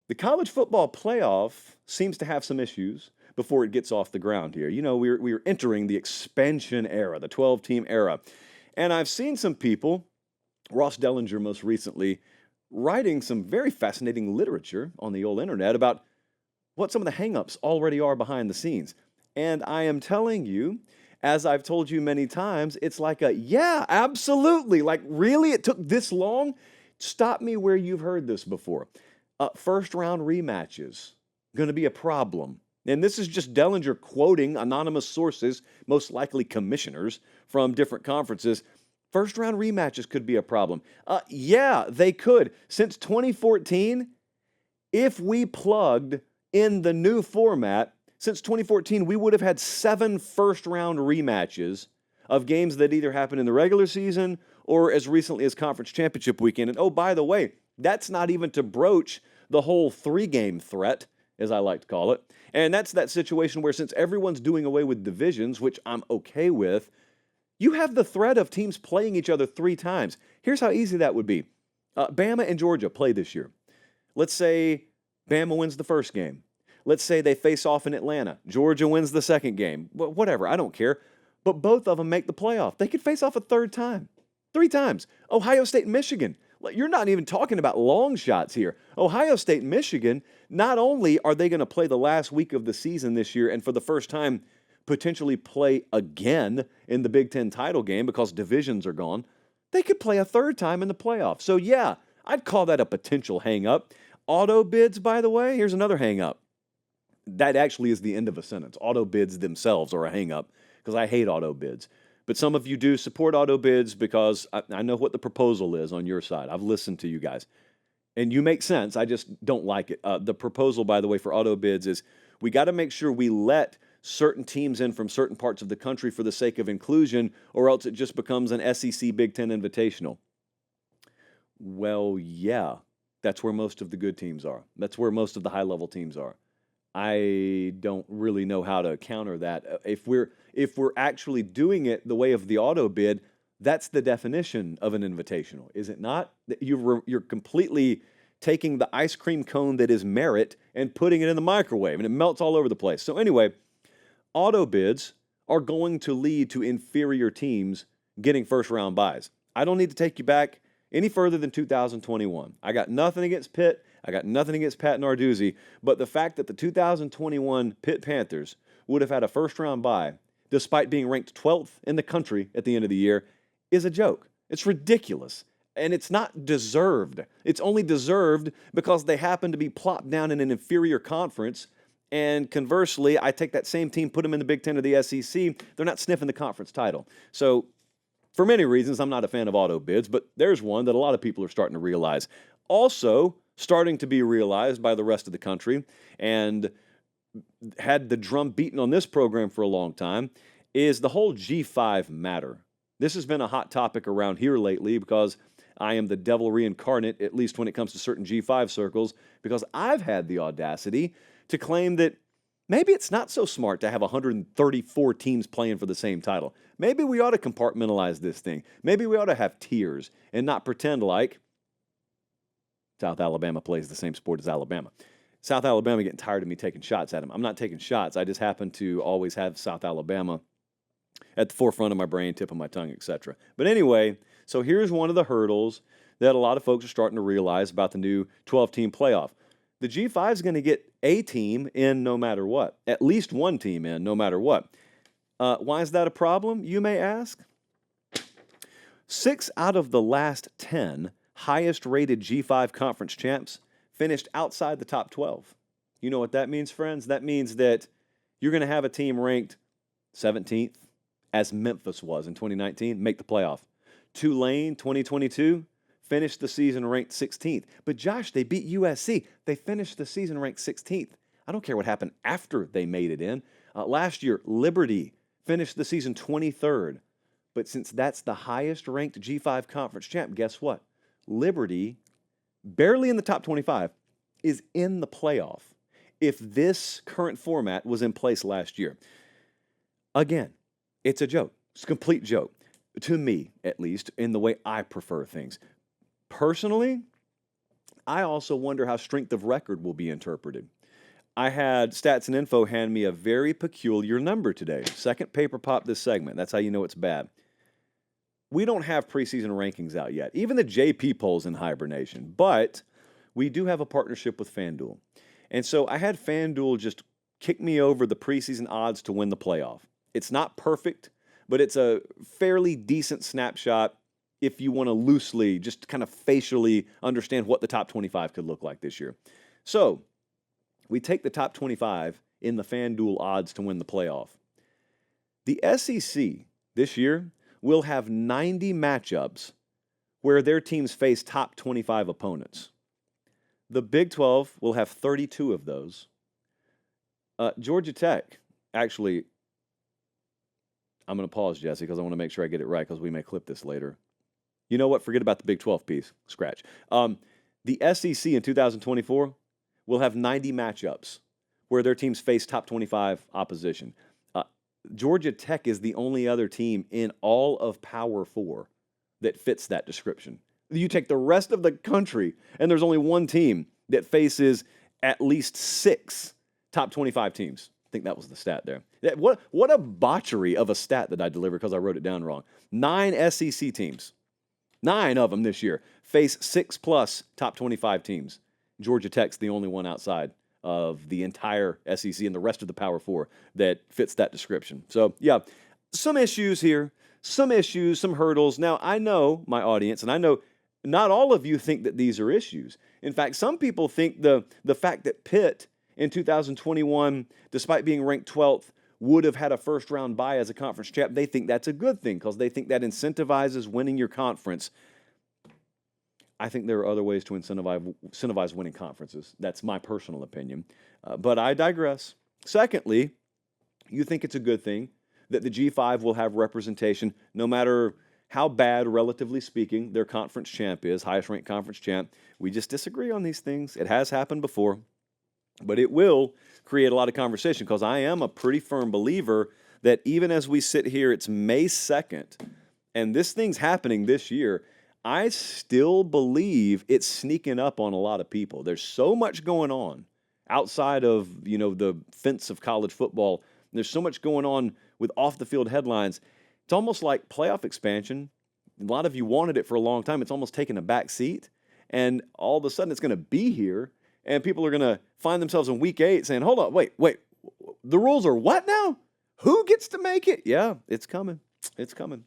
The college football playoff seems to have some issues before it gets off the ground here. You know, we're entering the expansion era, the 12-team era. And I've seen some people, Ross Dellinger most recently, writing some very fascinating literature on the old internet about what some of the hangups already are behind the scenes. And I am telling you, as I've told you many times, it's like yeah, absolutely. Like, really? It took this long? Stop me where you've heard this before. First round rematches, going to be a problem. And this is just Dellinger quoting anonymous sources, most likely commissioners from different conferences. First round rematches could be a problem. Yeah, they could. Since 2014, if we plugged in the new format, since 2014, we would have had 7 first-round rematches of games that either happened in the regular season or as recently as conference championship weekend. And oh, by the way, that's not even to broach the whole 3-game threat, as I like to call it. And that's that situation where since everyone's doing away with divisions, which I'm okay with, you have the threat of teams playing each other 3 times. Here's how easy that would be. Bama and Georgia play this year. Let's say Bama wins the first game. Let's say they face off in Atlanta. Georgia wins the second game. Whatever, I don't care. But both of them make the playoff. They could face off a third time. 3 times. Ohio State and Michigan. You're not even talking about long shots here. Ohio State and Michigan, not only are they going to play the last week of the season this year and for the first time potentially play again in the Big Ten title game because divisions are gone, they could play a third time in the playoff. So yeah, I'd call that a potential hang-up. Auto bids, by the way, here's another hang-up. That actually is the end of a sentence. Auto bids themselves are a hang-up because I hate auto bids. But some of you do support auto bids because I know what the proposal is on your side. I've listened to you guys. And you make sense. I just don't like it. The proposal, by the way, for auto bids is we got to make sure we let certain teams in from certain parts of the country for the sake of inclusion, or else it just becomes an SEC Big Ten Invitational. Well, yeah, that's where most of the good teams are. That's where most of the high-level teams are. I don't really know how to counter that. If we're actually doing it the way of the auto bid, that's the definition of an invitational, is it not? You're completely taking the ice cream cone that is merit and putting it in the microwave, and it melts all over the place. So anyway, auto bids are going to lead to inferior teams getting first-round buys. I don't need to take you back any further than 2021. I got nothing against Pitt. I got nothing against Pat Narduzzi, but the fact that the 2021 Pitt Panthers would have had a first-round bye, despite being ranked 12th in the country at the end of the year, is a joke. It's ridiculous, and it's not deserved. It's only deserved because they happen to be plopped down in an inferior conference, and conversely, I take that same team, put them in the Big Ten or the SEC, they're not sniffing the conference title. So for many reasons, I'm not a fan of auto bids, but there's one that a lot of people are starting to realize. Also, starting to be realized by the rest of the country, and had the drum beaten on this program for a long time, is the whole G5 matter. This has been a hot topic around here lately because I am the devil reincarnate, at least when it comes to certain G5 circles, because I've had the audacity to claim that maybe it's not so smart to have 134 teams playing for the same title. Maybe we ought to compartmentalize this thing. Maybe we ought to have tiers and not pretend like South Alabama plays the same sport as Alabama. South Alabama getting tired of me taking shots at them. I'm not taking shots. I just happen to always have South Alabama at the forefront of my brain, tip of my tongue, etc. But anyway, so here's one of the hurdles that a lot of folks are starting to realize about the new 12-team playoff. The G5 is going to get a team in no matter what, at least one team in no matter what. Why is that a problem, you may ask? 6 out of the last 10 highest-rated G5 conference champs finished outside the top 12. You know what that means, friends? That means that you're going to have a team ranked 17th, as Memphis was in 2019, make the playoff. Tulane, 2022, finished the season ranked 16th. But Josh, they beat USC. They finished the season ranked 16th. I don't care what happened after they made it in. Last year, Liberty finished the season 23rd. But since that's the highest-ranked G5 conference champ, guess what? Liberty, barely in the top 25, is in the playoff if this current format was in place last year. Again, it's a joke. It's a complete joke. To me, at least, in the way I prefer things. Personally, I also wonder how strength of record will be interpreted. I had Stats and Info hand me a very peculiar number today. Second paper pop this segment. That's how you know it's bad. We don't have preseason rankings out yet. Even the JP poll's in hibernation. But we do have a partnership with FanDuel. And so I had FanDuel just kick me over the preseason odds to win the playoff. It's not perfect, but it's a fairly decent snapshot if you want to loosely, just kind of facially understand what the top 25 could look like this year. So we take the top 25 in the FanDuel odds to win the playoff. The SEC this year will have 90 matchups where their teams face top 25 opponents. The Big 12 will have 32 of those. Georgia Tech, actually, I'm going to pause, Jesse, because I want to make sure I get it right because we may clip this later. You know what? Forget about the Big 12 piece. Scratch. The SEC in 2024 will have 90 matchups where their teams face top 25 opposition. Georgia Tech is the only other team in all of Power 4 that fits that description. You take the rest of the country, and there's only one team that faces at least 6 top 25 teams. I think that was the stat there. What a botchery of a stat that I delivered because I wrote it down wrong. 9 SEC teams, 9 of them this year, face 6+ top 25 teams. Georgia Tech's the only one outside of the entire SEC and the rest of the Power 4 that fits that description. So, yeah, some issues here, some issues, some hurdles. Now, I know my audience, and I know not all of you think that these are issues. In fact, some people think the fact that Pitt in 2021, despite being ranked 12th, would have had a first-round bye as a conference champ, they think that's a good thing because they think that incentivizes winning your conference. I think there are other ways to incentivize winning conferences. That's my personal opinion. But I digress. Secondly, you think it's a good thing that the G5 will have representation no matter how bad, relatively speaking, their conference champ is, highest-ranked conference champ. We just disagree on these things. It has happened before. But it will create a lot of conversation because I am a pretty firm believer that even as we sit here, it's May 2nd, and this thing's happening this year, I still believe it's sneaking up on a lot of people. There's so much going on outside of, the fence of college football. There's so much going on with off-the-field headlines. It's almost like playoff expansion. A lot of you wanted it for a long time. It's almost taken a back seat, and all of a sudden it's going to be here. And people are going to find themselves in week 8 saying, hold on, wait, the rules are what now? Who gets to make it? Yeah, it's coming. It's coming.